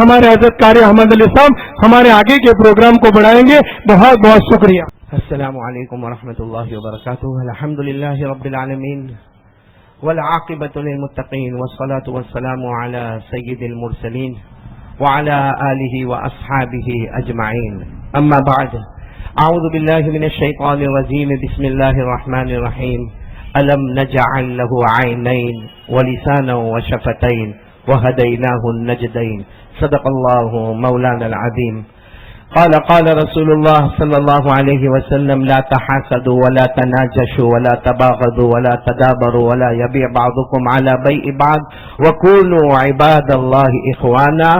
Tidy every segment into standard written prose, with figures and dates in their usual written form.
ہمارے حضرت قاری احمد علی صاحب ہمارے آگے کے پروگرام کو بڑھائیں گے. بہت بہت شکریہ. السلام علیکم ورحمۃ اللہ وبرکاتہ. الحمد للہ رب العالمین والعاقبۃ للمتقین والصلاۃ والسلام علی سید المرسلین وعلی آلہ واصحابہ اجمعین. اما بعد، اعوذ باللہ من الشیطان الرجیم. بسم اللہ الرحمن الرحیم. الم نجعل له عینین ولسانا وشفتین وهدیناہ النجدین. صدق اللہ مولانا العظیم. قال رسول اللہ صلی اللہ علیہ وسلم: لا تحاسدوا ولا تناجشوا ولا تباغضوا ولا تدابروا ولا يبيع بعضكم على بيع بعض وكونوا عباد الله اخوانا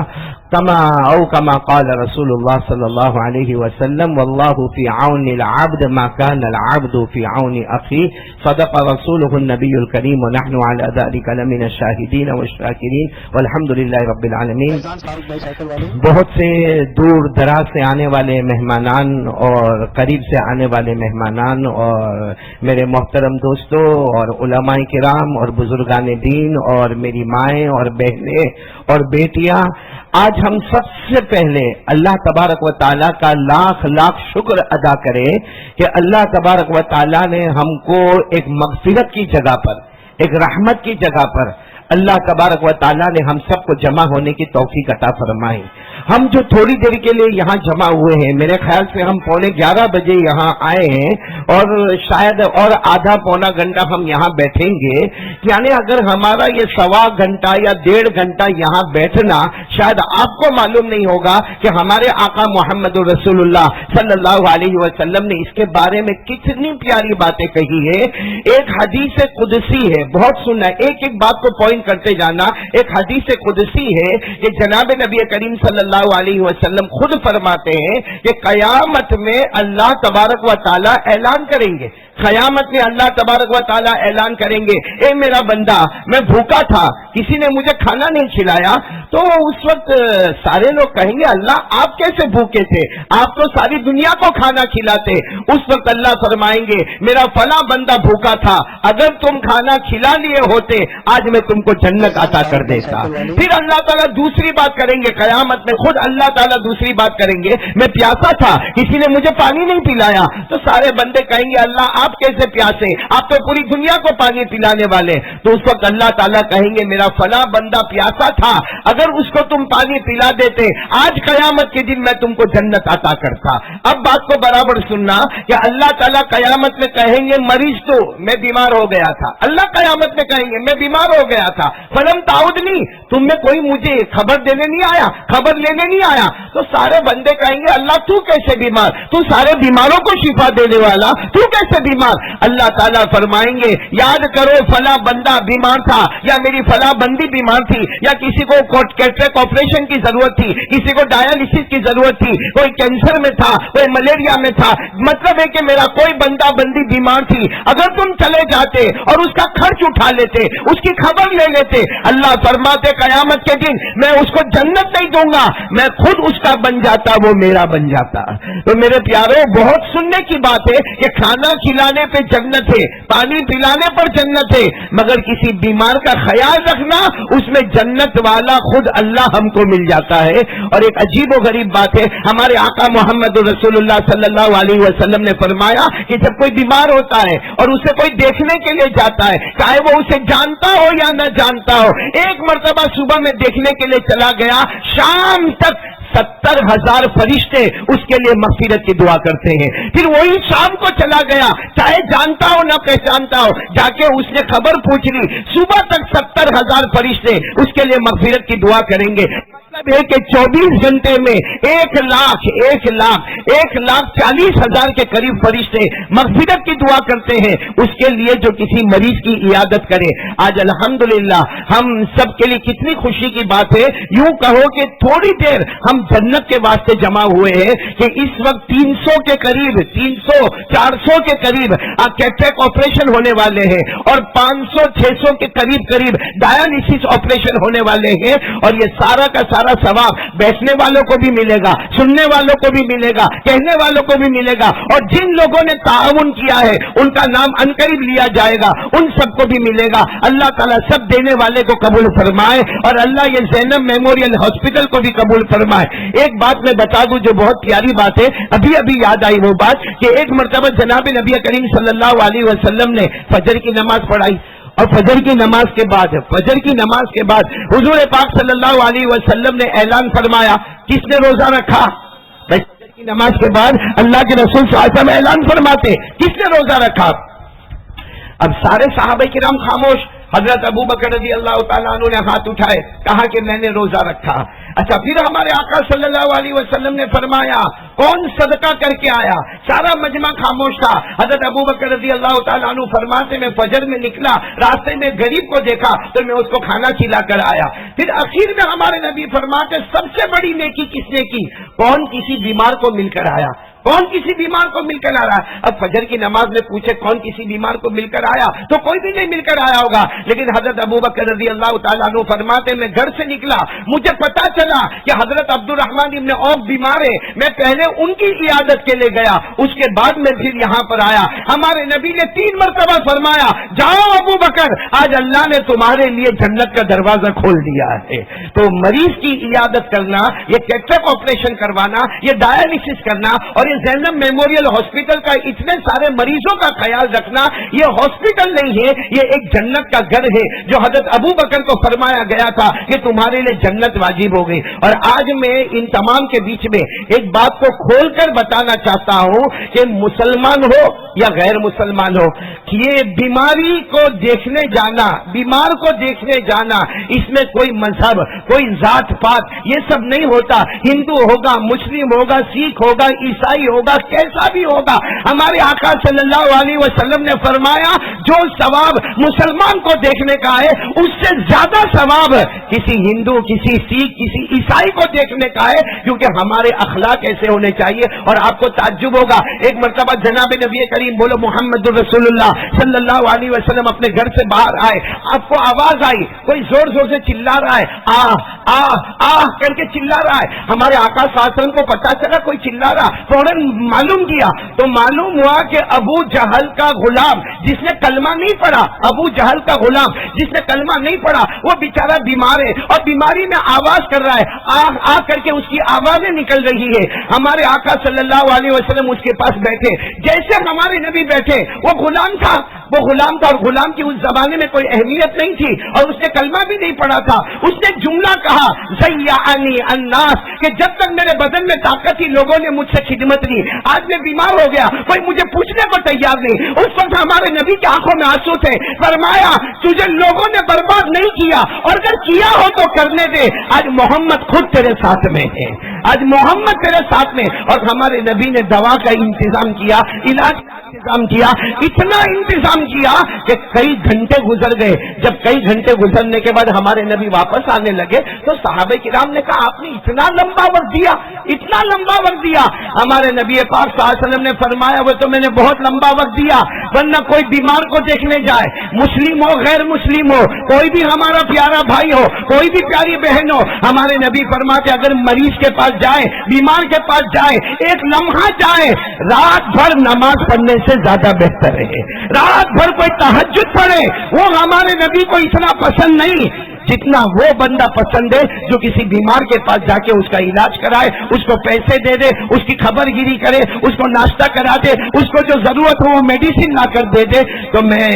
كما قال رسول الله صلی اللہ علیہ وسلم: والله في عون العبد ما كان العبد في عون اخيه. صدق رسوله النبي الكريم ونحن على ذلك لمن الشاهدين والشاكرين والحمد لله رب العالمين. بہت سے دور دراز سے آنے والے مہمانان اور قریب سے آنے والے مہمانان اور میرے محترم دوستوں اور علماء کرام اور بزرگان دین اور میری مائیں اور بہنیں اور بیٹیاں، آج ہم سب سے پہلے اللہ تبارک و تعالیٰ کا لاکھ لاکھ شکر ادا کریں کہ اللہ تبارک و تعالیٰ نے ہم کو ایک مغفرت کی جگہ پر، ایک رحمت کی جگہ پر اللہ تبارک و تعالیٰ نے ہم سب کو جمع ہونے کی توفیق عطا فرمائی. ہم جو تھوڑی دیر کے لیے یہاں جمع ہوئے ہیں، میرے خیال سے ہم 11:15 بجے یہاں آئے ہیں اور شاید اور آدھا پونا گھنٹہ ہم یہاں بیٹھیں گے. یعنی اگر ہمارا یہ 1.25 گھنٹہ یا 1.5 گھنٹہ یہاں بیٹھنا، شاید آپ کو معلوم نہیں ہوگا کہ ہمارے آقا محمد رسول اللہ صلی اللہ علیہ وسلم نے اس کے بارے میں کتنی پیاری باتیں کہی ہے. ایک حدیث قدسی ہے، بہت سننا ہے، ایک ایک بات کو پوائنٹ کرتے جانا. ایک حدیث قدسی ہے کہ جناب نبی کریم صلی اللہ علیہ وسلم خود فرماتے ہیں کہ قیامت میں اللہ تبارک و تعالیٰ اعلان کریں گے، قیامت میں اللہ تبارک و تعالیٰ اعلان کریں گے: اے میرا بندہ، میں بھوکا تھا، کسی نے مجھے کھانا نہیں کھلایا. تو اس وقت سارے لوگ کہیں گے: اللہ آپ کیسے بھوکے تھے؟ آپ تو ساری دنیا کو کھانا کھلاتے. اس وقت اللہ فرمائیں گے: میرا فلاں بندہ بھوکا تھا، اگر تم کھانا کھلا لیے ہوتے آج میں تم کو جنت عطا کر دیتا. پھر اللہ تعالیٰ دوسری بات کریں گے قیامت میں، خود اللہ تعالیٰ دوسری بات کریں گے: میں پیاسا تھا، کسی نے مجھے پانی نہیں پلایا. تو سارے بندے کہیں گے: اللہ آپ کیسے پیاسے؟ آپ تو پوری دنیا کو پانی پلانے والے. تو اس وقت اللہ تعالیٰ کہیں گے: میرا فلاں بندہ پیاسا تھا، اگر اس کو تم پانی پلا دیتے آج قیامت کے دن میں تم کو جنت عطا کرتا. اب بات کو برابر سننا کہ اللہ تعالیٰ قیامت میں کہیں گے: مریض تو میں بیمار ہو گیا تھا. اللہ قیامت میں کہیں گے: میں بیمار ہو گیا تھا، فلم تعودنی، تم میں کوئی مجھے خبر دینے نہیں آیا، خبر لینے نہیں آیا. تو سارے بندے کہیں گے: اللہ تو کیسے بیمار؟ تو سارے بیماروں کو شفا دینے والا، تو کیسے بیمار؟ اللہ تعالیٰ فرمائیں گے: یاد کرو فلاں بندہ بیمار تھا، یا میری فلاں بندی بیمار تھی، یا کسی کو کیٹریک آپریشن کی ضرورت تھی، کسی کو ڈائلسس کی ضرورت تھی، کوئی کینسر میں تھا، کوئی ملیریا میں تھا. مطلب ہے کہ میرا کوئی بندہ بندی بیمار تھی، اگر تم چلے جاتے اور اس کا خرچ اٹھا لیتے، اس کی خبر لے لیتے، اللہ فرماتے قیامت کے دن میں اس کو جنت نہیں دوں گا، میں خود اس کا بن جاتا، وہ میرا بن جاتا. تو میرے پیاروں، بہت سننے کی بات ہے کہ کھانا کھلانے پہ جنت ہے، پانی پلانے پر جنت ہے، مگر کسی بیمار کا خیال رکھنا، اس میں جنت والا خود اللہ ہم کو مل جاتا ہے. اور ایک عجیب و غریب بات ہے، ہمارے آقا محمد رسول اللہ صلی اللہ علیہ وسلم نے فرمایا کہ جب کوئی بیمار ہوتا ہے اور اسے کوئی دیکھنے کے لیے جاتا ہے، چاہے وہ اسے جانتا ہو یا نہ جانتا ہو، ایک مرتبہ صبح میں دیکھنے کے لیے چلا گیا، شام تک 70,000 فرشتے اس کے لیے مغفرت کی دعا کرتے ہیں. پھر وہی شام کو چلا گیا، چاہے جانتا ہو نہ پہچانتا ہو، جا کے اس نے خبر پوچھ لی، صبح تک 70,000 فرشتے اس کے لیے مغفرت کی دعا کریں گے. مطلب ہے کہ 24 گھنٹے میں 1,40,000 کے قریب فرشتے مغفرت کی دعا کرتے ہیں اس کے لیے جو کسی مریض کی عیادت کرے. آج الحمدللہ ہم سب کے لیے کتنی خوشی کی بات ہے، یوں کہو کہ تھوڑی دیر ہم جنت کے واسطے جمع ہوئے ہیں کہ اس وقت 300 کے قریب 400 کے قریب کیٹریک آپریشن ہونے والے ہیں اور 500-600 کے قریب ڈائلسس آپریشن ہونے والے ہیں. اور یہ سارا کا سارا सारा सवाब बैठने वालों को भी मिलेगा, सुनने वालों को भी मिलेगा, कहने वालों को भी मिलेगा, और जिन लोगों ने ताउन किया है उनका नाम अनकरीब लिया जाएगा, उन सबको भी मिलेगा। अल्लाह ताला सब देने वाले को कबूल फरमाए और अल्लाह ये ज़ैनब मेमोरियल हॉस्पिटल को भी कबूल फरमाए। एक बात मैं बता दूं जो बहुत प्यारी बात है, अभी अभी याद आई वो बात कि एक मर्तबा जनाब नबी करीम सल्लल्लाहु अलैहि वसल्लम ने फजर की नमाज पढ़ाई और फजर की नमाज के बाद हुजूर पाक सल्लल्लाहु अलैहि वसल्लम ने ऐलान फरमाया, किसने रोजा रखा? फजर की नमाज के बाद अल्लाह के रसूल सल्लल्लाहु अलैहि वसल्लम ऐलान फरमाते, किसने रोजा रखा? अब सारे सहाबा किराम खामोश। हजरत अबू बकर रज़ी अल्लाह ताला अन्हु ने हाथ उठाए, कहा कि मैंने रोजा रखा। अच्छा, फिर हमारे आका सल्लल्लाहु अलैहि वसल्लम ने फरमाया, कौन सदका करके आया? सारा मजमा खामोश था। हजरत अबू बकर रज़ी अल्लाह ताला अन्हु फरमाते, मैं फजर में निकला, रास्ते में गरीब को देखा तो मैं उसको खाना खिला कर आया। फिर आखिर में हमारे नबी फरमाते, सबसे बड़ी नेकी किसने की? कौन किसी बीमार को मिलकर आया? कौन किसी बीमार को मिलकर आ रहा है? अब फजर की नमाज में पूछे कौन किसी बीमार को मिलकर आया तो कोई भी नहीं मिलकर आया होगा, लेकिन हजरत अबू बकर रज़ी अल्लाह ताला अन्हु फरमाते, मैं घर से निकला, मुझे पता चला कि हजरत अब्दुर्रहमान इब्न औफ बीमार है, मैं पहले उनकी इयादत के लिए गया, उसके बाद मैं फिर यहाँ पर आया। हमारे नबी ने 3 मरतबा फरमाया, जाओ अबू बकर, आज अल्लाह ने तुम्हारे लिए जन्नत का दरवाजा खोल दिया है। तो मरीज की इयादत करना, ये कैटरेक्ट ऑपरेशन करवाना, ये डायलिसिस करना और ज़ैनब मेमोरियल हॉस्पिटल का इतने सारे मरीजों का ख्याल रखना, ये हॉस्पिटल नहीं है, ये एक जन्नत का घर है जो हजरत अबू बकर को फरमाया गया था कि तुम्हारे लिए जन्नत वाजिब हो गई। और आज मैं इन तमाम के बीच में एक बात को खोलकर बताना चाहता हूं कि मुसलमान हो या गैर मुसलमान हो, ये बीमारी को देखने जाना, बीमार को देखने जाना, इसमें कोई मजहब, कोई जात पात, ये सब नहीं होता। हिंदू होगा, मुस्लिम होगा, सिख होगा, ईसाई होगा, कैसा भी होगा, हमारे आका सल्लल्लाहु अलैहि वसल्लम ने फरमाया, जो सवाब मुसलमान को देखने का है उससे ज्यादा सवाब किसी हिंदू, किसी सिख, किसी ईसाई को देखने का है, क्योंकि हमारे अखलाक ऐसे होने चाहिए। और आपको ताज्जुब होगा, एक मर्तबा जनाब नबी करीम बोलो मुहम्मदुर रसूलुल्लाह सल्लल्लाहु अलैहि वसल्लम अपने घर से बाहर आए, आपको आवाज आई, कोई जोर जोर से चिल्ला रहा है, आ आ आ करके चिल्ला रहा है। हमारे आका सल्लल्लाहु अलैहि वसल्लम को पता चला कोई चिल्ला रहा, फौरन मालूम किया तो मालूम हुआ कि अबू जहल का गुलाम जिसने कलमा नहीं पढ़ा, अबू जहल का गुलाम जिसने कलमा नहीं पढ़ा, वो बेचारा बीमार है और बीमारी में आवाज कर रहा है, आ करके उसकी आवाजें निकल रही है। हमारे आका सल्लल्लाहु अलैहि वसल्लम उसके पास बैठे, जैसे हमारे नबी बैठे, वो गुलाम था और गुलाम की उस जमाने में कोई अहमियत नहीं थी और उसने कलमा भी नहीं पढ़ा था। उसने जुमला कहा, ज़य्यानी अन्नास, कि जब तक मेरे बदन में ताकत थी लोगों ने मुझसे खिदमत की, आज मैं बीमार हो गया, कोई मुझे पूछने को तैयार नहीं। उस वक्त हमारे नबी की आंखों में आंसू थे। फरमाया, तुझे लोगों ने बर्बाद नहीं किया और अगर किया हो तो करने दे, आज मोहम्मद खुद तेरे साथ में है, आज मोहम्मद तेरे साथ में। और हमारे नबी ने दवा का इंतजाम किया, इलाज का इंतजाम किया, इतना इंतजाम किया कि कई घंटे गुजर गए। जब कई घंटे गुजरने के बाद हमारे नबी वापस आने लगे तो सहाबे किराम ने कहा, आपने इतना लंबा वक्त दिया, इतना लंबा वक्त दिया। हमारे नबी पाक सल्लल्लाहु अलैहि वसल्लम ने फरमाया, वो तो मैंने बहुत लंबा वक्त दिया, वरना कोई बीमार को देखने जाए, मुस्लिम हो गैर मुस्लिम हो, कोई भी हमारा प्यारा भाई हो, कोई भी प्यारी बहन हो, हमारे नबी फरमाते अगर मरीज के पास जाए, बीमार के पास जाए, एक लम्हा जाए, रात भर नमाज पढ़ने से ज्यादा बेहतर है। रात भर कोई तहज्जुद पढ़े, वो हमारे नबी को इतना पसंद नहीं जितना वो बंदा पसंद है जो किसी बीमार के पास जाके उसका इलाज कराए, उसको पैसे दे दे, उसकी खबरगिरी करे, उसको नाश्ता करा दे, उसको जो जरूरत हो वो मेडिसिन ला कर दे दे। तो मैं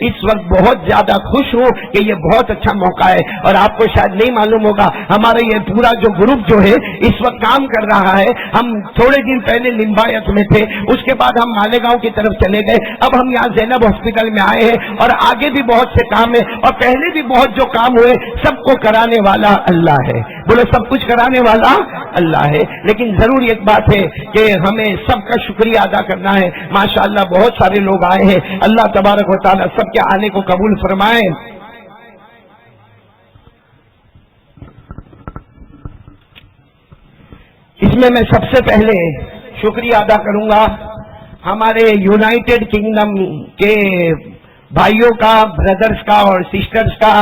इस वक्त बहुत ज्यादा खुश हूं कि ये बहुत अच्छा मौका है। और आपको शायद नहीं मालूम होगा, हमारे ये पूरा जो ग्रुप जो है इस वक्त काम कर रहा है। हम थोड़े दिन पहले लिम्बायत में थे, उसके बाद हम मालेगांव की तरफ चले गए, अब हम यहाँ ज़ैनब हॉस्पिटल में आए हैं और आगे भी बहुत से काम है और पहले भी बहुत जो काम हुए, सबको कराने वाला अल्लाह है। बोलो, सब कुछ कराने वाला अल्लाह है। लेकिन जरूर एक बात है कि हमें सबका शुक्रिया अदा करना है। माशाअल्लाह बहुत सारे लोग आए हैं, अल्लाह तबारक व तआला सबके आने को कबूल फरमाए। इसमें मैं सबसे पहले शुक्रिया अदा करूंगा हमारे यूनाइटेड किंगडम के भाइयों का, ब्रदर्स का और सिस्टर्स का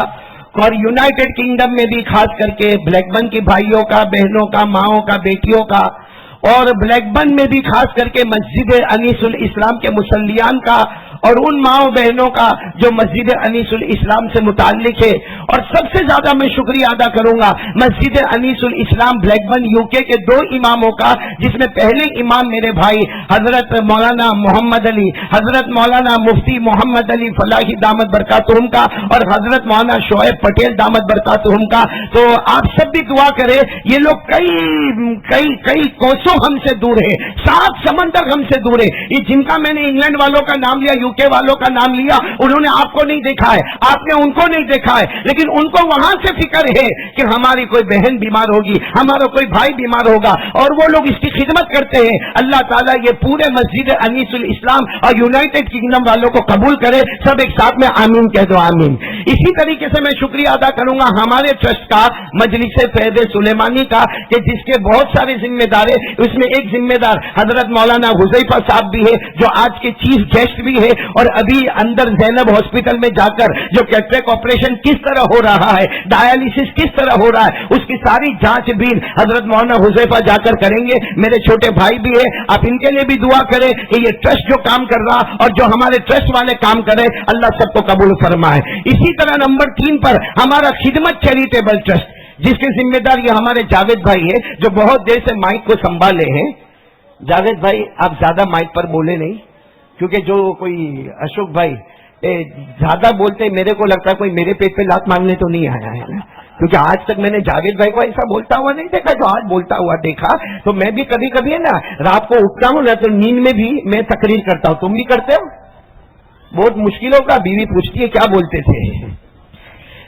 اور یونائٹڈ کنگڈم میں بھی خاص کر کے بلیک بن کی بھائیوں کا، بہنوں کا، ماؤں کا، بیٹیوں کا، اور بلیک بن میں بھی خاص کر کے مسجد انیس الاسلام کے مصلیان کا، اور ان ماؤں بہنوں کا جو مسجد انیس الاسلام سے متعلق ہے. اور سب سے زیادہ میں شکریہ ادا کروں گا مسجد انیس الاسلام بلیک بن یو کے 2 اماموں کا، جس میں پہلے امام میرے بھائی حضرت مولانا محمد علی، حضرت مولانا مفتی محمد علی فلاحی دامت برکاتہم کا، اور حضرت مولانا شعیب پٹیل دامت برکاتہم کا. تو آپ سب بھی دعا کریں. یہ لوگ کئی کوسوں ہم سے دور ہیں، 7 سمندر ہم سے دور ہے. یہ جن کا میں نے انگلینڈ والوں کا نام لیا، یو کے والوں کا نام لیا، انہوں نے آپ کو نہیں دیکھا ہے، آپ نے ان کو نہیں دیکھا ہے، لیکن ان کو وہاں سے فکر ہے کہ ہماری کوئی بہن بیمار ہوگی، ہمارا کوئی بھائی بیمار ہوگا، اور وہ لوگ اس کی خدمت کرتے ہیں. اللہ تعالیٰ یہ پورے مسجد انیس الاسلام اور یونائٹڈ کنگڈم والوں کو قبول کرے. سب ایک ساتھ میں آمین کہہ دو، آمین. اسی طریقے سے میں شکریہ ادا کروں گا ہمارے ٹرسٹ کا، مجلس فیض سلیمانی کا، کہ جس کے بہت سارے ذمہ دار ہیں. اس میں ایک ذمہ دار حضرت مولانا حذیفہ صاحب بھی ہے، جو آج کے چیف گیسٹ بھی ہے، اور ابھی اندر زینب ہاسپٹل میں جا کر جو کیٹریک آپریشن کس طرح ہو رہا ہے، ڈائیلسس کس طرح ہو رہا ہے، اس کی ساری جانچ بھی حضرت مولانا حذیفہ جا کر کریں گے. میرے چھوٹے بھائی بھی ہیں، آپ ان کے لیے بھی دعا کریں کہ یہ ٹرسٹ جو کام کر رہا اور جو ہمارے ٹرسٹ والے کام کریں، اللہ سب کو قبول فرمائے. اسی طرح نمبر 3 پر ہمارا خدمت چیریٹیبل ٹرسٹ، جس کے ذمہ دار یہ ہمارے جاوید بھائی ہے، جو بہت دیر سے مائک کو سنبھالے ہیں. جاوید بھائی آپ زیادہ مائک پر بولے نہیں، کیونکہ جو کوئی اشوک بھائی زیادہ بولتے، میرے کو لگتا ہے کوئی میرے پیٹ پہ لات مانگنے تو نہیں آیا ہے نا، کیونکہ آج تک میں نے جاوید بھائی کو ایسا بولتا ہوا نہیں دیکھا جو آج بولتا ہوا دیکھا. تو میں بھی کبھی کبھی ہے نا رات کو اٹھتا ہوں نا تو نیند میں بھی میں تقریر کرتا ہوں. تم بھی کرتے ہو؟ بہت مشکلوں کا. بیوی پوچھتی ہے کیا بولتے تھے.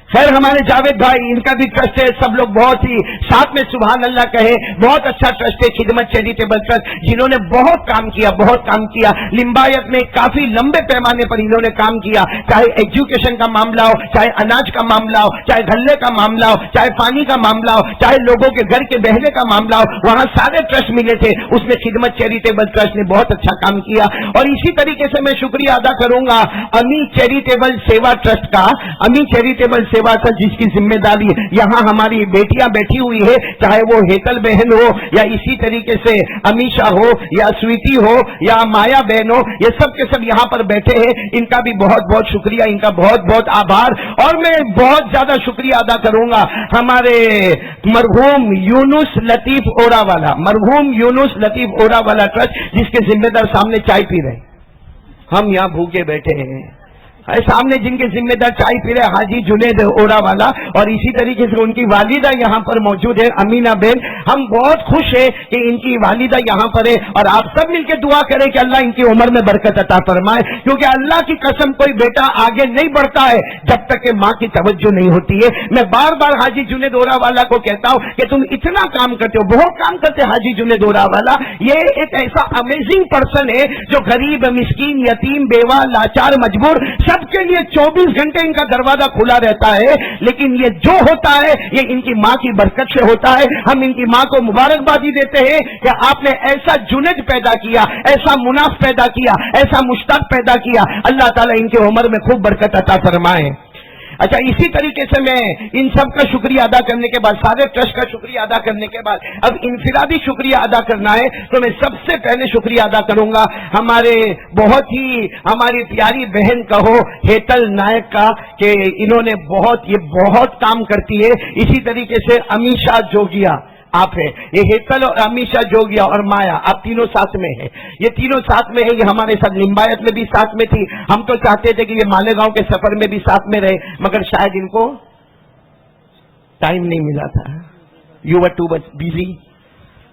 خیر ہمارے جاوید بھائی، ان کا بھی ٹرسٹ ہے. سب لوگ بہت ہی ساتھ میں سبحان اللہ کہے. بہت اچھا ٹرسٹ ہے خدمت چیریٹیبل ٹرسٹ، جنہوں نے بہت کام کیا. لمبایت میں کافی لمبے پیمانے پر انہوں نے کام کیا، چاہے ایجوکیشن کا معاملہ ہو، چاہے اناج کا معاملہ ہو، چاہے غلے کا معاملہ ہو، چاہے پانی کا معاملہ ہو، چاہے لوگوں کے گھر کے بہنے کا معاملہ ہو. وہاں سارے ٹرسٹ ملے تھے، اس میں خدمت چیریٹیبل ٹرسٹ نے بہت اچھا کام کیا. اور اسی طریقے سے میں شکریہ ادا کروں گا امی چیریٹیبل سیوا ٹرسٹ کا. امی چیریٹیبل سیوا ٹرسٹ جس کی ذمہ داری یہاں ہماری بیٹیاں بیٹھی ہوئی ہے، چاہے وہ ہیتل بہن ہو یا اسی طریقے سے امیشا ہو یا سویٹی ہو یا مایا بہن ہو، یہ سب کے سب یہاں پر بیٹھے ہیں. ان کا بھی بہت بہت شکریہ، ان کا بہت بہت آبھار. اور میں بہت زیادہ شکریہ ادا کروں گا ہمارے مرحوم یونس لطیف اورا والا، مرحوم یونس لطیف اورا والا ٹرسٹ، جس کے ذمہ دار سامنے چائے پی رہے. ہم یہاں بھوکے بیٹھے ہیں، سامنے جن کے ذمہ دار چائے پی رہے حاجی جنید اورا والا، اور اسی طریقے سے ان کی والدہ یہاں پر موجود ہے امینہ بہن. ہم بہت خوش ہیں کہ ان کی والدہ یہاں پر ہے، اور آپ سب مل کے دعا کریں کہ اللہ ان کی عمر میں برکت عطا فرمائے. کیونکہ اللہ کی قسم کوئی بیٹا آگے نہیں بڑھتا ہے جب تک کہ ماں کی توجہ نہیں ہوتی ہے. میں بار بار حاجی جنید اورا والا کو کہتا ہوں کہ تم اتنا کام کرتے ہو، بہت کام کرتے حاجی جنید اورا والا. یہ ایک ایسا امیزنگ پرسن ہے جو غریب، مسکین، یتیم، بیوہ، لاچار، مجبور سب کے لیے 24 گھنٹے ان کا دروازہ کھلا رہتا ہے. لیکن یہ جو ہوتا ہے یہ ان کی ماں کی برکت سے ہوتا ہے. ہم ان کی ماں کو مبارکبادی دیتے ہیں کہ آپ نے ایسا جنید پیدا کیا، ایسا مناف پیدا کیا، ایسا مشتاق پیدا کیا. اللہ تعالیٰ ان کی عمر میں خوب برکت عطا فرمائے. اچھا، اسی طریقے سے میں ان سب کا شکریہ ادا کرنے کے بعد، سارے ٹرسٹ کا شکریہ ادا کرنے کے بعد اب انفرادی شکریہ ادا کرنا ہے. تو میں سب سے پہلے شکریہ ادا کروں گا ہمارے بہت ہی ہماری پیاری بہن کہو ہیتل نائک کا، کہ انہوں نے بہت کام کرتی ہے. اسی طریقے سے امیشا جوگیا آپ ہے، یہ ہیتل اور امیشا جوگیا اور مایا، آپ تینوں ساتھ میں ہیں. یہ تینوں ساتھ میں ہیں. یہ ہمارے ساتھ لمبایت میں بھی ساتھ میں تھی. ہم تو چاہتے تھے کہ یہ مالیگاؤں کے سفر میں بھی ساتھ میں رہے، مگر شاید ان کو ٹائم نہیں ملا تھا. You were too much busy,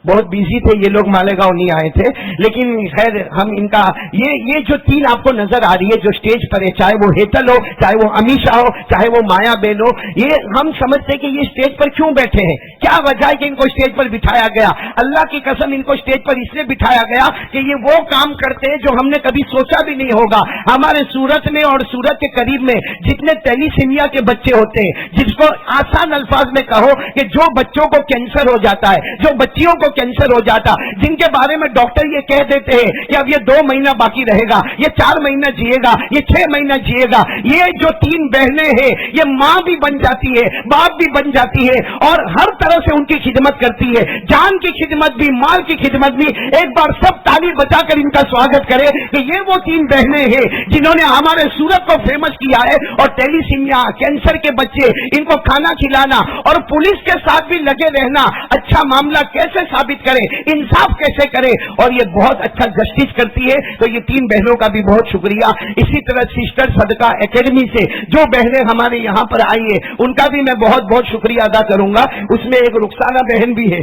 بہت بیزی تھے یہ لوگ، مالیگاؤں نہیں آئے تھے. لیکن خیر ہم ان کا یہ جو 3 آپ کو نظر آ رہی ہے جو سٹیج پر ہے، چاہے وہ ہیتل ہو، چاہے وہ امیشا ہو، چاہے وہ مایا بہن ہو، یہ ہم سمجھتے ہیں کہ یہ سٹیج پر کیوں بیٹھے ہیں، کیا وجہ ہے کہ ان کو سٹیج پر بٹھایا گیا. اللہ کی قسم ان کو سٹیج پر اس لیے بٹھایا گیا کہ یہ وہ کام کرتے ہیں جو ہم نے کبھی سوچا بھی نہیں ہوگا. ہمارے سورت میں اور سورت کے قریب میں جتنے تیلیسیمیا کے بچے ہوتے ہیں، جس کو آسان الفاظ میں کہو کہ جو بچوں کو کینسر ہو جاتا ہے، جو بچیوں کو कैंसर हो जाता, जिनके बारे में डॉक्टर ये कह देते हैं कि अब ये 2 महीना बाकी रहेगा, ये 4 महीना जिएगा, ये 6 महीना जिएगा, ये जो 3 बहनें हैं ये माँ भी बन जाती है, बाप भी बन जाती है और हर तरह से उनकी खिदमत करती है, जान की खिदमत भी, माल की खिदमत भी। एक बार सब ताली बजाकर इनका स्वागत करें कि ये वो 3 बहनें हैं जिन्होंने हमारे सूरत को फेमस किया है। और टेलीसीमिया, कैंसर के बच्चे, इनको खाना खिलाना और पुलिस के साथ भी लगे रहना, अच्छा मामला कैसे साबित करें, इंसाफ कैसे करें, और ये बहुत अच्छा जस्टिस करती है। तो ये 3 बहनों का भी बहुत शुक्रिया। इसी तरह सिस्टर सदका एकेडमी से जो बहनें हमारे यहाँ पर आई है उनका भी मैं बहुत बहुत शुक्रिया अदा करूंगा। उसमें एक रुखसाना बहन भी है,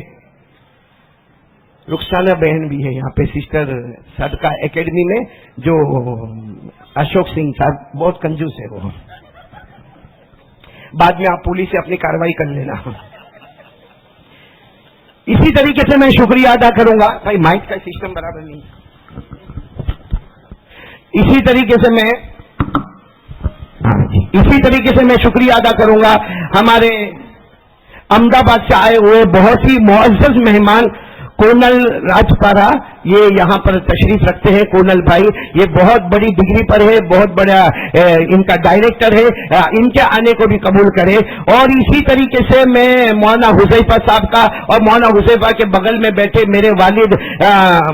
रुखसाना बहन भी है यहाँ पे सिस्टर सदका एकेडमी में, जो अशोक सिंह साहब बहुत कंजूस है वो, बाद में आप पुलिस से अपनी कार्रवाई कर लेना। इसी तरीके से मैं शुक्रिया अदा करूंगा, भाई माइक का सिस्टम बराबर नहीं, इसी तरीके से मैं शुक्रिया अदा करूंगा हमारे अहमदाबाद से आए हुए बहुत ही मुअज़्ज़ज़ मेहमान कर्नल राजपारा, ये यहाँ पर तशरीफ रखते हैं। कर्नल भाई ये बहुत बड़ी डिग्री पर है, बहुत बड़ा इनका डायरेक्टर है, इनके आने को भी कबूल करे। और इसी तरीके से मैं मौलाना हुज़ैफा साहब का और मौलाना हुज़ैफा के बगल में बैठे मेरे वालिद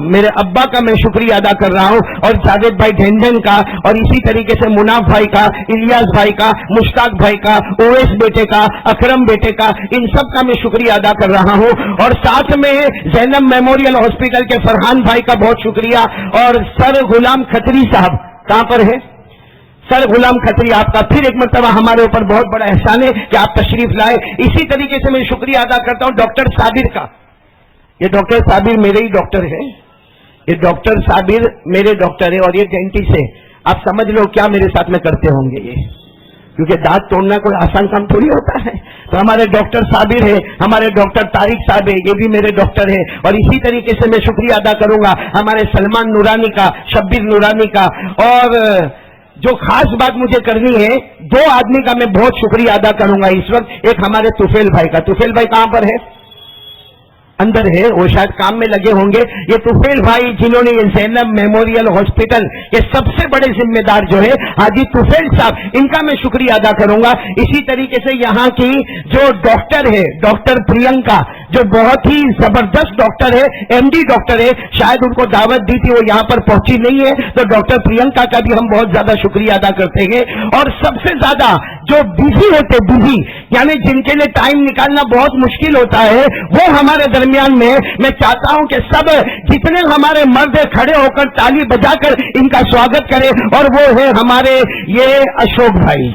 मेरे अब्बा का मैं शुक्रिया अदा कर रहा हूँ, और जावेद भाई ढेंढन का, और इसी तरीके से मुनाफ भाई का, इलियास भाई का, मुश्ताक भाई का, ओवैस बेटे का, अकरम बेटे का, इन सब का मैं शुक्रिया अदा कर रहा हूँ। और साथ में ज़ैनब मेमोरियल हॉस्पिटल के फरहान भाई का बहुत शुक्रिया। और सर गुलाम खत्री साहब कहां पर है? सर गुलाम खत्री, आपका फिर एक मरतबा हमारे ऊपर बहुत बड़ा एहसान है कि आप तशरीफ लाए। इसी तरीके से मैं शुक्रिया अदा करता हूं डॉक्टर साबिर का। ये डॉक्टर साबिर मेरे ही डॉक्टर है, ये डॉक्टर साबिर मेरे डॉक्टर है, और ये डेंटिस्ट है। आप समझ लो क्या मेरे साथ में करते होंगे ये, क्योंकि दांत तोड़ना कोई आसान काम थोड़ी होता है। तो हमारे डॉक्टर साबिर है, हमारे डॉक्टर तारिक साहब है, ये भी मेरे डॉक्टर है। और इसी तरीके से मैं शुक्रिया अदा करूंगा हमारे सलमान नूरानी का, शब्बीर नूरानी का। और जो खास बात मुझे करनी है, 2 आदमी का मैं बहुत शुक्रिया अदा करूंगा इस वक्त। एक हमारे तुफेल भाई का, तुफेल भाई कहां पर है? अंदर है, वो शायद काम में लगे होंगे। ये तुफेल भाई जिन्होंने ये ज़ैनब मेमोरियल हॉस्पिटल के सबसे बड़े जिम्मेदार जो है हाजी तुफेल साहब, इनका मैं शुक्रिया अदा करूंगा। इसी तरीके से यहाँ की जो डॉक्टर है, डॉक्टर प्रियंका, जो बहुत ही जबरदस्त डॉक्टर है, एमडी डॉक्टर है, शायद उनको दावत दी थी, वो यहाँ पर पहुंची नहीं है, तो डॉक्टर प्रियंका का भी हम बहुत ज्यादा शुक्रिया अदा करते हैं। और सबसे ज्यादा जो बिजी होते, बिजी यानी जिनके लिए टाइम निकालना बहुत मुश्किल होता है, वो हमारे दरमियान में, मैं चाहता हूं कि सब जितने हमारे मर्द खड़े होकर ताली बजाकर इनका स्वागत करें, और वो है हमारे ये अशोक भाई,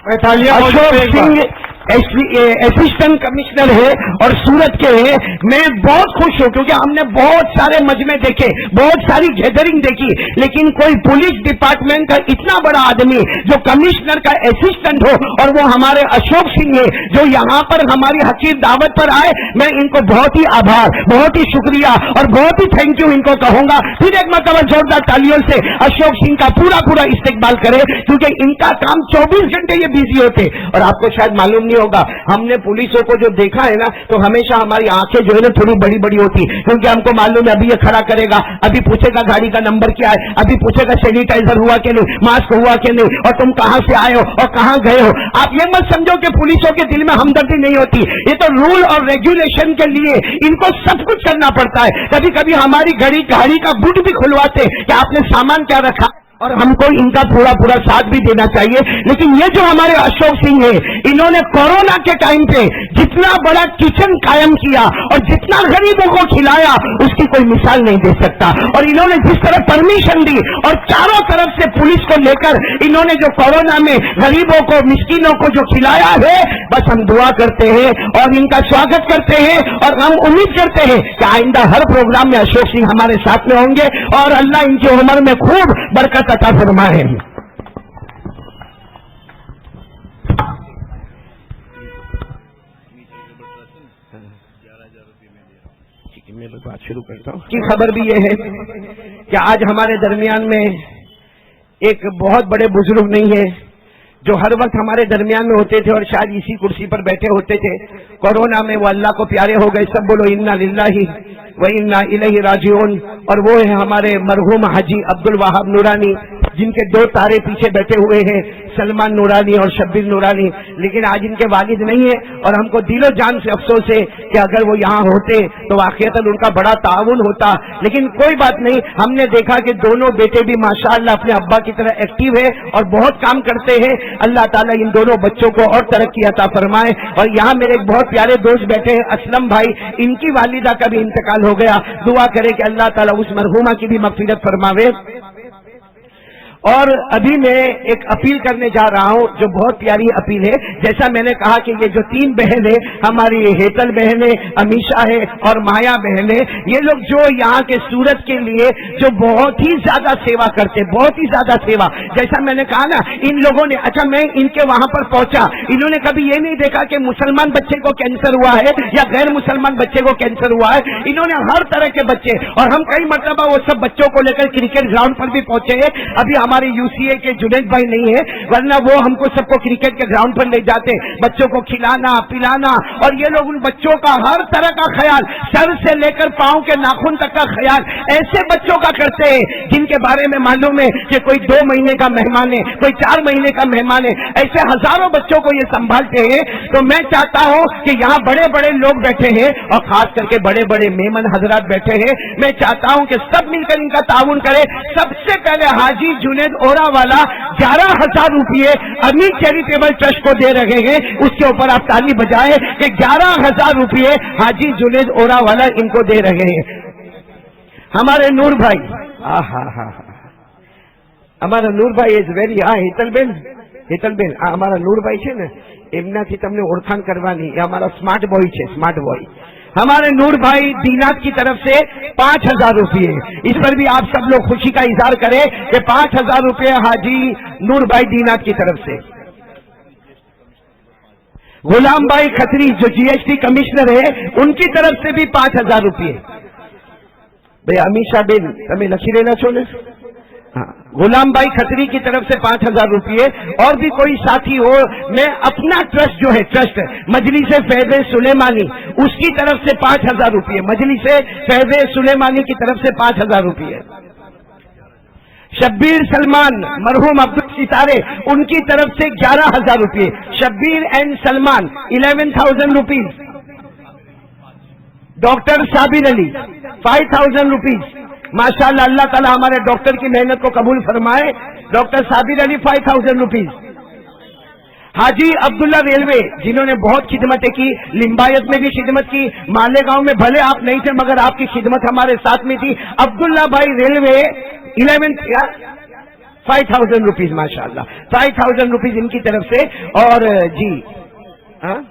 अशोक सिंह असिस्टेंट कमिश्नर है और सूरत के हैं। मैं बहुत खुश हूं क्योंकि हमने बहुत सारे मजमे देखे, बहुत सारी गैदरिंग देखी, लेकिन कोई पुलिस डिपार्टमेंट का इतना बड़ा आदमी जो कमिश्नर का असिस्टेंट हो, और वो हमारे अशोक सिंह है जो यहाँ पर हमारी हकीर दावत पर आए। मैं इनको बहुत ही आभार, बहुत ही शुक्रिया और बहुत ही थैंक यू इनको कहूंगा। फिर एक मतलब जोरदार तालियों से अशोक सिंह का पूरा इस्तेकबाल करें, क्योंकि इनका काम 24 घंटे ये बिजी होते। और आपको शायद मालूम नहीं होगा, हमने पुलिसों को जो देखा है ना, तो हमेशा हमारी आंखें जो है ना थोड़ी बड़ी बड़ी होती, क्योंकि हमको मालूम है अभी ये खड़ा करेगा, अभी पूछेगा गाड़ी का नंबर क्या है, अभी पूछेगा सैनिटाइजर हुआ कि नहीं, मास्क हुआ कि नहीं, और तुम कहां से आए हो और कहां गए हो। आप ये मत समझो कि पुलिसों के दिल में हमदर्दी नहीं होती, ये तो रूल और रेगुलेशन के लिए इनको सब कुछ करना पड़ता है। कभी कभी हमारी गाड़ी का बुट भी खुलवाते कि आपने सामान क्या रखा, और हमको इनका पूरा साथ भी देना चाहिए। लेकिन ये जो हमारे अशोक सिंह है, इन्होंने कोरोना के टाइम पे जितना बड़ा किचन कायम किया और जितना गरीबों को खिलाया, उसकी कोई मिसाल नहीं दे सकता। और इन्होंने जिस तरह परमिशन दी और चारों तरफ से पुलिस को लेकर इन्होंने जो कोरोना में गरीबों को, मिस्कीनों को जो खिलाया है, बस हम दुआ करते हैं और इनका स्वागत करते हैं, और हम उम्मीद करते हैं कि आइंदा हर प्रोग्राम में अशोक सिंह हमारे साथ में होंगे और अल्लाह इनकी उम्र में खूब बरकत अता फरमाए। मैं बात शुरू करता हूँ की खबर भी यह है कि आज हमारे दरमियान में एक बहुत बड़े बुजुर्ग नहीं है جو हर वक्त हमारे दरमियान में होते थे और शायद इसी कुर्सी पर बैठे होते थे, कोरोना में वो अल्लाह को प्यारे हो गए। सब बोलो इन्ना लिल्लाहि व इन्ना इलैहि राजिऊन। और वो है हमारे मरहूम हाजी अब्दुल वहाब नूरानी, जिनके 2 तारे पीछे बैठे हुए हैं, सलमान नूरानी और शब्बीर नूरानी। लेकिन आज इनके वालिद नहीं है और हमको दिलो जान से अफसोस है कि अगर वो यहाँ होते तो वाकईतन उनका बड़ा ताउन होता। लेकिन कोई बात नहीं, हमने देखा कि दोनों बेटे भी माशाअल्लाह अपने अब्बा की तरह एक्टिव है और बहुत काम करते हैं। अल्लाह ताला इन दोनों बच्चों को और तरक्की अता फरमाए। और यहाँ मेरे एक बहुत प्यारे दोस्त बैठे हैं असलम भाई, इनकी वालिदा का भी इंतकाल हो गया। दुआ करे कि अल्लाह ताला उस मरहूमा की भी मगफिरत फरमावे। और अभी मैं एक अपील करने जा रहा हूं जो बहुत प्यारी अपील है। जैसा मैंने कहा कि ये जो 3 बहन है, हमारी हेतल बहन है, अमीशा है और माया बहन है, ये लोग जो यहाँ के सूरत के लिए जो बहुत ही ज्यादा सेवा करते, बहुत ही ज्यादा सेवा। जैसा मैंने कहा ना, इन लोगों ने, अच्छा मैं इनके वहां पर पहुंचा, इन्होंने कभी ये नहीं देखा कि मुसलमान बच्चे को कैंसर हुआ है या गैर मुसलमान बच्चे को कैंसर हुआ है। इन्होंने हर तरह के बच्चे, और हम कई मरतबा वो सब बच्चों को लेकर क्रिकेट ग्राउंड पर भी पहुंचे हैं। अभी हमारे यूसीए के जुनैद भाई नहीं है, वरना वो हमको सबको क्रिकेट के ग्राउंड पर ले जाते, बच्चों को खिलाना पिलाना। और ये लोग उन बच्चों का हर तरह का ख्याल, सर से लेकर पांव के नाखून तक का ख्याल ऐसे बच्चों का करते हैं जिनके बारे में मालूम है कि कोई 2 महीने का मेहमान है, कोई 4 महीने का मेहमान है। ऐसे हजारों बच्चों को ये संभालते हैं। तो मैं चाहता हूं कि यहाँ बड़े बड़े लोग बैठे हैं और खास करके बड़े बड़े मेमन हजरात बैठे हैं। मैं चाहता हूं कि सब मिलकर इनका ताउन करें। सबसे पहले हाजी जुनैद ओरा वाला 11,000 रुपये अमीर चैरिटेबल ट्रस्ट को दे रहे हैं। उसके ऊपर आप ताली बजाएं कि 11,000 रुपये हाजी जुनैद ओरा वाला इनको दे रहे हैं। हमारे नूर भाई, हमारा नूर भाई इज वेरी, હેતલબેન આ અમારા નૂરભાઈ છે ને, એમનાથી તમને ઓળખાણ કરવાની, એ અમારા સ્માર્ટ બોય છે, સ્માર્ટ બોય। हमारे नूर भाई दीनात की तरफ से 5,000 रुपये, इस पर भी आप सब लोग खुशी का इजहार करें कि 5,000 रुपये हाजी नूर भाई दीनात की तरफ से। गुलाम भाई खत्री जो जीएसटी कमिश्नर है, उनकी तरफ से भी 5,000 रुपये। भाई अमीशा बेन तमें लखी लेना छो ने, हाँ, गुलाम भाई खत्री की तरफ से 5,000 रुपये। और भी कोई साथी हो, मैं अपना ट्रस्ट जो है, ट्रस्ट मजलिस फैज़ सुलेमानी, उसकी तरफ से 5,000 रुपये, मजलिस फैज़ सुलेमानी की तरफ से 5,000 रुपये। शब्बीर सलमान मरहूम अब्दुल सितारे, उनकी तरफ से 11,000 रुपये। Shabbir and Salman 11,000 rupees. Doctor Sabir Ali 5,000 rupees. माशाअल्लाह, अल्लाह ताला हमारे डॉक्टर की मेहनत को कबूल फरमाए। Doctor Sabir Ali 5,000 rupees. Haji Abdullah railway, जिन्होंने बहुत खिदमतें की, लिम्बायत में भी खिदमत की, मालेगांव में भले आप नहीं थे मगर आपकी खिदमत हमारे साथ में थी। अब्दुल्ला भाई रेलवे 5,000 रुपीज, माशाअल्लाह 5,000 रुपीज इनकी तरफ से। और जी हाँ,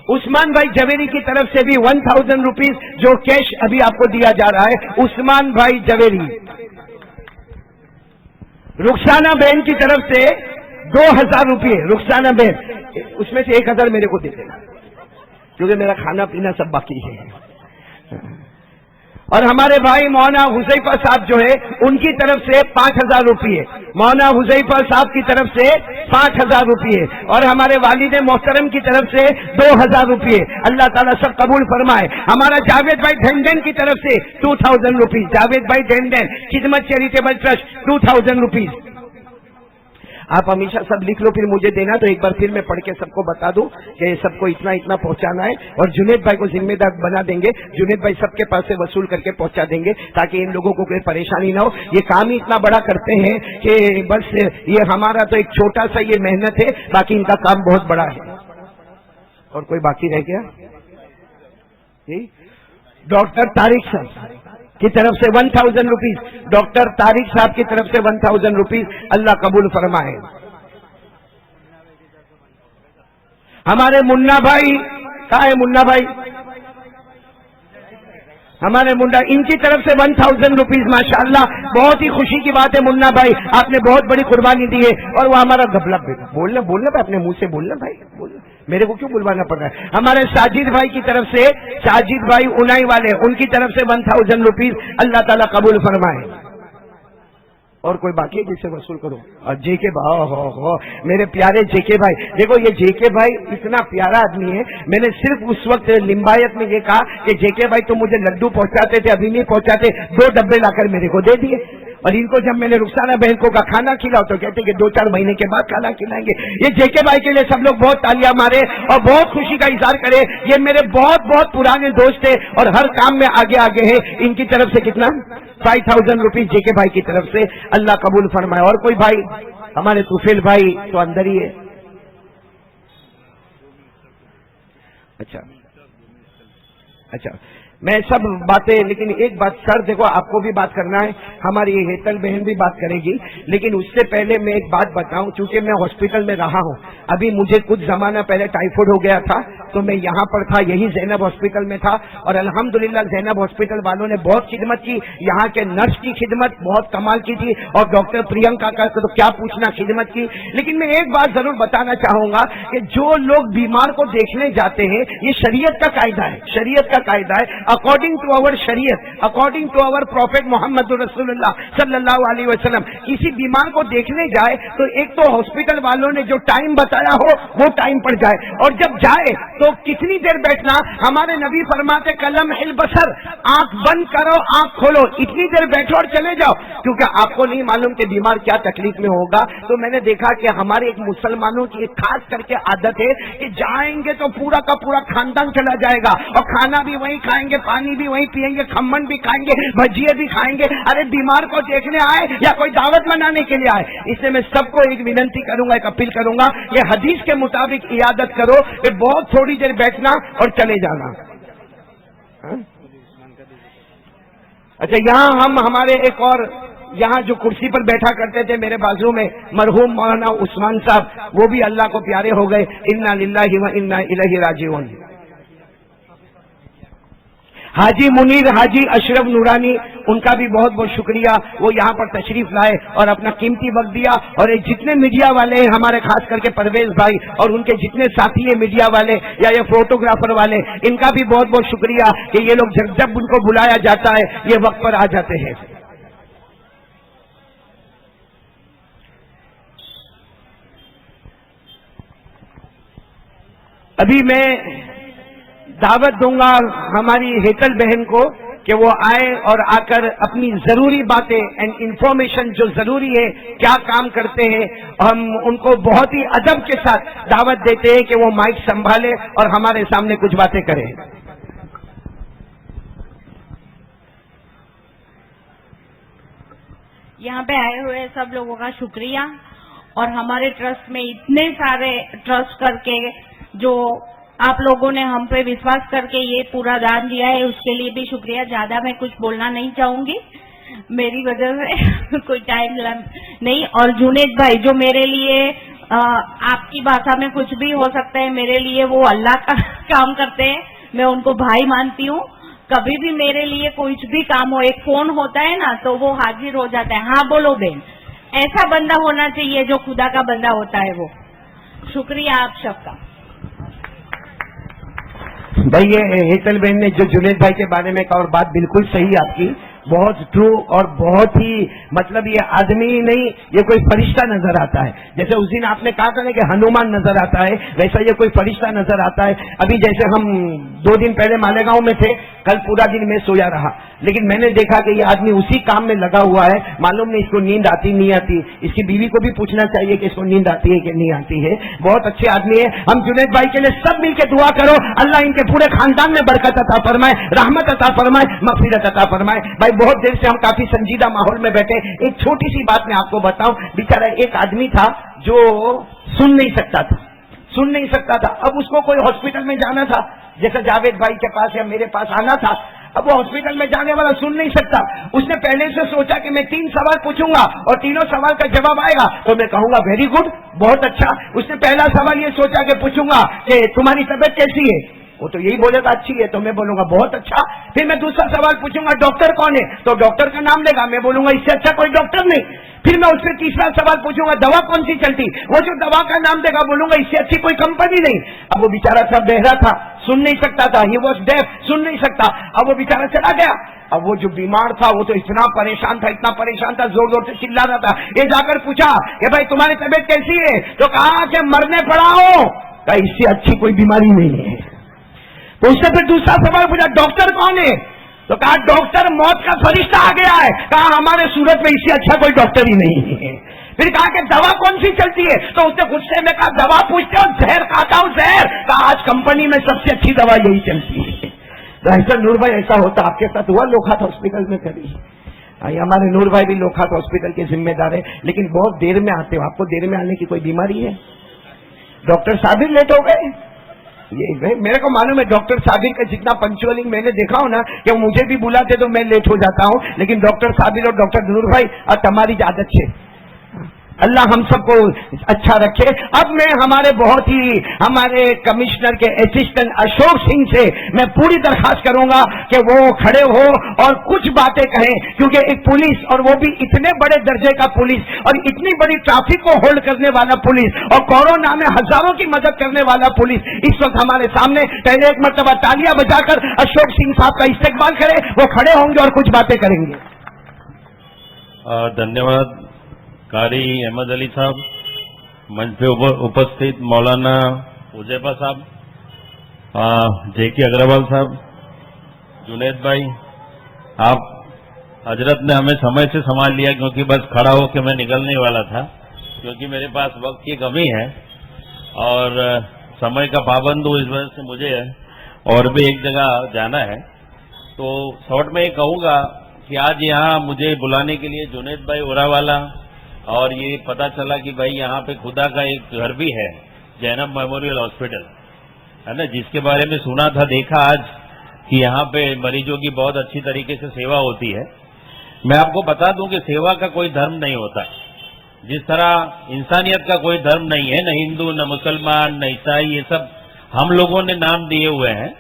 उस्मान भाई जवेरी की तरफ से भी 1,000 रुपीज जो कैश अभी आपको दिया जा रहा है। उस्मान भाई जवेरी। रुखसाना बहन की तरफ से 2,000 रुपये। रुखसाना बहन, उसमें से 1,000 मेरे को दे देना क्योंकि मेरा खाना पीना सब बाकी है। और हमारे भाई मौलाना हुजैफा साहब जो है, उनकी तरफ से 5,000 रुपये। मौलाना हुजैफा साहब की तरफ से 5,000 रुपये। और हमारे वालिद मोहतरम की तरफ से 2,000 रुपये। अल्लाह ताला सब कबूल फरमाए। हमारा जावेद भाई ढंडन की तरफ से 2,000 रुपीज। जावेद भाई ढंडन खिदमत चैरिटेबल ट्रस्ट 2,000 रुपीज। आप हमेशा सब लिख लो, फिर मुझे देना, तो एक बार फिर मैं पढ़ के सबको बता दूं कि सबको इतना इतना पहुंचाना है। और जुनैद भाई को जिम्मेदार बना देंगे, जुनैद भाई सबके पास से वसूल करके पहुंचा देंगे ताकि इन लोगों को कोई परेशानी ना हो। ये काम ही इतना बड़ा करते हैं कि बस ये हमारा तो एक छोटा सा ये मेहनत है, बाकी इनका काम बहुत बड़ा है। और कोई बाकी रह गया? डॉक्टर तारिक साहब की तरफ से 1,000 रुपीज। डॉक्टर तारिक साहब की तरफ से 1,000 रुपीज। अल्लाह कबूल फरमाए। हमारे मुन्ना भाई, कहाँ है मुन्ना भाई? हमारे मुन्ना, इनकी तरफ से 1,000 रुपीज। माशाअल्लाह, बहुत ही खुशी की बात है मुन्ना भाई, आपने बहुत बड़ी कुर्बानी दी है। और वो हमारा गबला बोलना भाई, अपने मुंह से बोलना भाई, बोलना, मेरे को क्यों बुलवाना पड़ रहा है। हमारे साजिद भाई की तरफ से, साजिद भाई उनाई वाले, उनकी तरफ से 1,000 रुपीज। अल्लाह ताला कबूल फरमाए। اور کوئی باقی ہے جس سے وصول کرو؟ اور جے کے ہو میرے پیارے جے کے بھائی، دیکھو یہ جے کے بھائی اتنا پیارا آدمی ہے. میں نے صرف اس وقت لمبایت میں یہ کہا کہ جے کے بھائی تو مجھے لڈو پہنچاتے تھے، ابھی نہیں پہنچاتے، 2 ڈبے لا کر میرے کو دے دیے. اور ان کو جب میں نے رخسانہ بہن کو کا کھانا کھلاؤ تو کہتے کہ 2-4 مہینے کے بعد کھانا کھلائیں گے. یہ جے کے بھائی کے لیے سب لوگ بہت تالیاں مارے اور بہت خوشی کا اظہار کرے. یہ میرے بہت بہت پرانے دوست تھے اور ہر کام میں آگے ہیں. ان کی طرف سے کتنا 5000 روپیز جے کے بھائی کی طرف سے اللہ قبول فرمائے. اور کوئی بھائی؟ ہمارے توفیل بھائی تو اندر ہی ہے. اچھا میں سب باتیں، لیکن ایک بات سر دیکھو آپ کو بھی بات کرنا ہے، ہماری ہیتل بہن بھی بات کرے گی، لیکن اس سے پہلے میں ایک بات بتاؤں. چونکہ میں ہاسپٹل میں رہا ہوں، ابھی مجھے کچھ زمانہ پہلے ٹائیفائڈ ہو گیا تھا تو میں یہاں پر تھا، یہی زینب ہاسپٹل میں تھا. اور الحمدللہ زینب ہاسپٹل والوں نے بہت خدمت کی. یہاں کے نرس کی خدمت بہت کمال کی تھی اور ڈاکٹر پرینکا کا تو کیا پوچھنا خدمت کی. لیکن میں ایک بات ضرور بتانا چاہوں گا کہ جو لوگ بیمار کو دیکھنے جاتے ہیں، یہ شریعت کا قاعدہ ہے، شریعت کا قاعدہ ہے. اکارڈنگ ٹو اوور شریعت، اکارڈنگ ٹو اوور پروفیٹ محمد رسول اللہ صلی اللہ علیہ وسلم، کسی بیمار کو دیکھنے جائے تو ایک تو ہاسپٹل والوں نے جو ٹائم بتایا ہو وہ ٹائم پر جائے، اور جب جائے تو کتنی دیر بیٹھنا. ہمارے نبی فرماتے کلم البصر، آنکھ بند کرو آنکھ کھولو، اتنی دیر بیٹھو اور چلے جاؤ، کیونکہ آپ کو نہیں معلوم کہ بیمار کیا تکلیف میں ہوگا. تو میں نے دیکھا کہ ہمارے ایک مسلمانوں کی ایک خاص کر کے عادت ہے کہ جائیں گے تو پورا کا پورا خاندان چلا جائے گا اور کھانا بھی وہیں کھائیں گے، پانی بھی وہیں پیئیں گے، کھمن بھی کھائیں گے، بھجیے بھی کھائیں گے. ارے بیمار کو دیکھنے آئے یا کوئی دعوت منانے کے لیے آئے؟ اس لیے میں سب کو ایک وننتی کروں گا، ایک اپیل کروں گا، یہ حدیث کے مطابق عیادت کرو کہ بہت تھوڑی دیر بیٹھنا اور چلے جانا. اچھا یہاں ہم ہمارے ایک اور یہاں جو کرسی پر بیٹھا کرتے تھے میرے بازو میں مرحوم مولانا عثمان صاحب، وہ بھی اللہ کو پیارے ہو گئے. انا للہ و انا الیہ راجعون. حاجی منیر، حاجی اشرف نورانی، ان کا بھی بہت بہت شکریہ، وہ یہاں پر تشریف لائے اور اپنا قیمتی وقت دیا. اور یہ جتنے میڈیا والے ہیں ہمارے، خاص کر کے پرویز بھائی اور ان کے جتنے ساتھی ہیں میڈیا والے یا یہ فوٹوگرافر والے، ان کا بھی بہت بہت شکریہ کہ یہ لوگ جب ان کو بلایا جاتا ہے یہ وقت پر آ جاتے ہیں. ابھی میں دعوت دوں گا ہماری ہیتل بہن کو کہ وہ آئے اور آ کر اپنی ضروری باتیں اینڈ انفارمیشن جو ضروری ہے، کیا کام کرتے ہیں، ہم ان کو بہت ہی ادب کے ساتھ دعوت دیتے ہیں کہ وہ مائک سنبھالے اور ہمارے سامنے کچھ باتیں کریں. یہاں پہ آئے ہوئے سب لوگوں کا شکریہ، اور ہمارے ٹرسٹ میں اتنے سارے ٹرسٹ کر کے جو آپ لوگوں نے ہم پہ وشواس کر کے یہ پورا دان دیا ہے، اس کے لیے بھی شکریہ. زیادہ میں کچھ بولنا نہیں چاہوں گی، میری وجہ سے کوئی ٹائم نہیں. اور جنید بھائی جو میرے لیے آپ کی بھاشا میں کچھ بھی ہو سکتا ہے، میرے لیے وہ اللہ کا کام کرتے ہیں، میں ان کو بھائی مانتی ہوں. کبھی بھی میرے لیے کچھ بھی کام ہو، ایک فون ہوتا ہے نا تو وہ حاضر ہو جاتا ہے. ہاں بولو بہن، ایسا بندہ ہونا چاہیے جو خدا کا بندہ ہوتا ہے. وہ شکریہ آپ سب کا. بھائی یہ ہیتل بہن نے جو جنید بھائی کے بارے میں کہا، اور بات بالکل صحیح آپ کی، بہت ٹرو، اور بہت ہی مطلب یہ آدمی نہیں، یہ کوئی فرشتہ نظر آتا ہے. جیسے اس دن آپ نے کہا تھا نا کہ ہنومان نظر آتا ہے، ویسا یہ کوئی فرشتہ نظر آتا ہے. ابھی جیسے ہم 2 دن پہلے مالیگاؤں میں تھے، کل پورا دن میں سویا رہا، لیکن میں نے دیکھا کہ یہ آدمی اسی کام میں لگا ہوا ہے. معلوم نہیں اس کو نیند آتی نہیں آتی، اس کی بیوی کو بھی پوچھنا چاہیے کہ اس کو نیند آتی ہے کہ نہیں آتی ہے. بہت اچھے آدمی ہے. ہم جنید بھائی کے لیے سب مل کے دعا کرو، اللہ ان کے پورے خاندان میں برکت عطا فرمائے، رحمت عطا فرمائے، مغفرت عطا فرمائے. بھائی بہت دیر سے ہم کافی سنجیدہ ماحول میں بیٹھے. ایک چھوٹی سی بات میں آپ کو بتاؤں، بیچارہ ایک آدمی تھا جو سن نہیں سکتا تھا. اب اس کو کوئی ہاسپٹل میں جانا تھا، جیسے جاوید بھائی کے پاس یا میرے پاس آنا تھا. اب وہ ہاسپٹل میں جانے والا سن نہیں سکتا. اس نے پہلے سے سوچا کہ میں 3 سوال پوچھوں گا اور تینوں سوال کا جواب آئے گا تو میں کہوں گا ویری گڈ، بہت اچھا. اس نے پہلا سوال یہ سوچا کہ پوچھوں گا کہ تمہاری طبیعت کیسی ہے، وہ تو یہی بولے گا اچھی ہے، تو میں بولوں گا بہت اچھا. پھر میں دوسرا سوال پوچھوں گا ڈاکٹر کون ہے، تو ڈاکٹر کا نام لے گا، میں بولوں گا اس سے اچھا کوئی ڈاکٹر نہیں. پھر میں اس سے تیسرا سوال پوچھوں گا دوا کون سی چلتی، وہ جو دوا کا نام دے گا بولوں گا اس سے اچھی کوئی کمپنی نہیں. اب وہ بیچارہ تھا بہرا تھا، سن نہیں سکتا تھا، ہی واز ڈیف، سن نہیں سکتا. اب وہ بیچارہ چلا گیا. اب وہ جو بیمار تھا وہ تو اتنا پریشان تھا, زور زور سے چلا رہا تھا. یہ جا کر پوچھا کہ بھائی تمہاری طبیعت کیسی ہے؟ تو کہا کہ مرنے پڑا ہوں. کہا اس سے اچھی کوئی بیماری نہیں ہے. تو اس سے پھر دوسرا سوال پوچھا ڈاکٹر کون ہے؟ تو کہا ڈاکٹر موت کا فرشتہ آ گیا ہے. کہا ہمارے صورت میں اس سے اچھا کوئی ڈاکٹر ہی نہیں ہے. پھر کہا کہ دوا کون سی چلتی ہے؟ تو اس نے غصے میں کہا دوا پوچھتے ہو زہر کھاتا ہوں زہر. کہا آج کمپنی میں سب سے اچھی دوا یہی چلتی ہے. تو نور بھائی ایسا ہوتا آپ کے ساتھ ہوا؟ لوکھات ہاسپٹل میں کبھی؟ ہمارے نور بھائی بھی لوکھات ہاسپٹل کے ذمہ دار ہے, لیکن بہت دیر میں آتے ہو. آپ کو دیر میں آنے کی کوئی بیماری ہے؟ ڈاکٹر صابر لیٹ ہو گئے. یہ میرے کو معلوم ہے ڈاکٹر صابر کا جتنا پنکچوئلنگ میں نے دیکھا ہو نا کہ وہ مجھے بھی بلاتے تو میں لیٹ ہو جاتا ہوں, لیکن ڈاکٹر صابر اور ڈاکٹر نور بھائی تمہاری عادت سے اللہ ہم سب کو اچھا رکھے. اب میں ہمارے کمشنر کے اسسٹنٹ اشوک سنگھ سے میں پوری درخواست کروں گا کہ وہ کھڑے ہو اور کچھ باتیں کہیں, کیونکہ ایک پولیس اور وہ بھی اتنے بڑے درجے کا پولیس اور اتنی بڑی ٹریفک کو ہولڈ کرنے والا پولیس اور کورونا میں ہزاروں کی مدد کرنے والا پولیس اس وقت ہمارے سامنے. پہلے ایک مرتبہ تالیاں بجا کر اشوک سنگھ صاحب کا استقبال کرے, وہ کھڑے ہوں گے اور کچھ باتیں کریں گے. धन्यवाद कारी अहमद अली साहब, मंच पे उपस्थित मौलाना उजैफा साहब, जेके अग्रवाल साहब, जुनैद भाई, आप हजरत ने हमें समय से संभाल लिया क्योंकि बस खड़ा होकर मैं निकलने वाला था, क्योंकि मेरे पास वक्त की कमी है और समय का पाबंद हूँ, इस वजह से मुझे और भी एक जगह जाना है. तो शॉर्ट में ये कहूँगा कि आज यहाँ मुझे बुलाने के लिए जुनैद भाई ओरावाला और ये पता चला कि भाई यहाँ पे खुदा का एक घर भी है, जैनब मेमोरियल हॉस्पिटल है ना, जिसके बारे में सुना था, देखा आज कि यहाँ पे मरीजों की बहुत अच्छी तरीके से सेवा होती है. मैं आपको बता दूं कि सेवा का कोई धर्म नहीं होता. जिस तरह इंसानियत का कोई धर्म नहीं है, न हिंदू न मुसलमान न ईसाई, ये सब हम लोगों ने नाम दिए हुए हैं,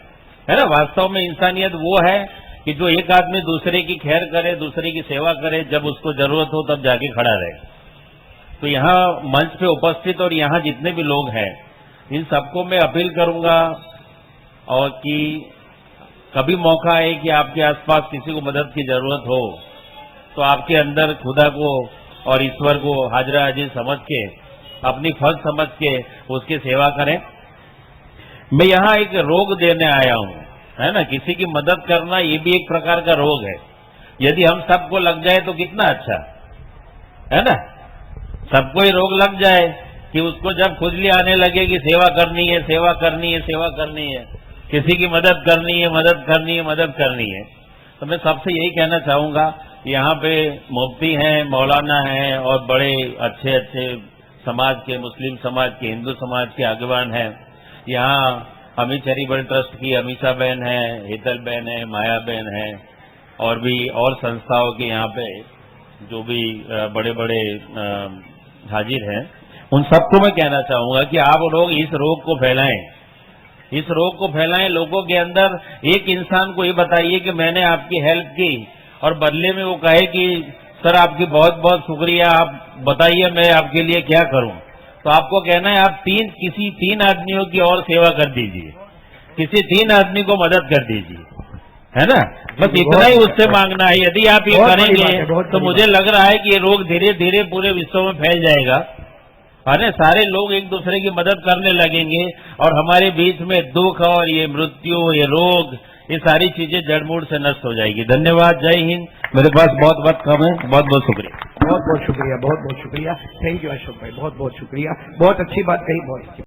है ना. वास्तव में इंसानियत वो है कि जो एक आदमी दूसरे की खैर करे, दूसरे की सेवा करे, जब उसको जरूरत हो तब जाके खड़ा रहे. तो यहाँ मंच पे उपस्थित और यहाँ जितने भी लोग हैं, इन सबको मैं अपील करूंगा और कि कभी मौका आए कि आपके आसपास किसी को मदद की जरूरत हो तो आपके अंदर खुदा को और ईश्वर को हाजरा हाजिर समझ के, अपनी फर्ज समझ के उसकी सेवा करें. मैं यहाँ एक रोग देने आया हूँ, है ना. किसी की मदद करना ये भी एक प्रकार का रोग है. यदि हम सबको लग जाए तो कितना अच्छा है ना. सबको ही रोग लग जाए कि उसको जब खुजली आने लगे कि सेवा करनी है, सेवा करनी है, सेवा करनी है, किसी की मदद करनी है, मदद करनी है, मदद करनी है. तो मैं सबसे यही कहना चाहूंगा, यहाँ पे मुफ्ती हैं, मौलाना हैं और बड़े अच्छे अच्छे समाज के, मुस्लिम समाज के, हिंदू समाज के आगेवान हैं. यहाँ अमीर चैरिटेबल ट्रस्ट की अमीशा बहन है, हेतल बहन है, माया बहन है और भी और संस्थाओं के यहाँ पे जो भी बड़े बड़े हाजिर हैं, उन सबको मैं कहना चाहूंगा कि आप लोग इस रोग को फैलाएं, इस रोग को फैलाएं. लोगों के अंदर एक इंसान को ये बताइए कि मैंने आपकी हेल्प की और बदले में वो कहे कि सर आपकी बहुत बहुत शुक्रिया, आप बताइए मैं आपके लिए क्या करूं. तो आपको कहना है आप किसी तीन आदमियों की और सेवा कर दीजिए, किसी तीन आदमी को मदद कर दीजिए, है ना. बस इतना ही उससे मांगना है. यदि आप ये करेंगे तो मुझे लग रहा है कि ये रोग धीरे धीरे पूरे विश्व में फैल जाएगा, है ना. सारे लोग एक दूसरे की मदद करने लगेंगे और हमारे बीच में दुख और ये मृत्यु, ये रोग, ये सारी चीजें जड़मूड़ से नष्ट हो जाएगी. धन्यवाद. जय हिंद. मेरे पास बहुत वक्त कम है. बहुत बहुत शुक्रिया. बहुत बहुत शुक्रिया, बहुत बहुत शुक्रिया. थैंक यू अशोक भाई, बहुत बहुत शुक्रिया. बहुत अच्छी बात कही, बहुत अच्छी.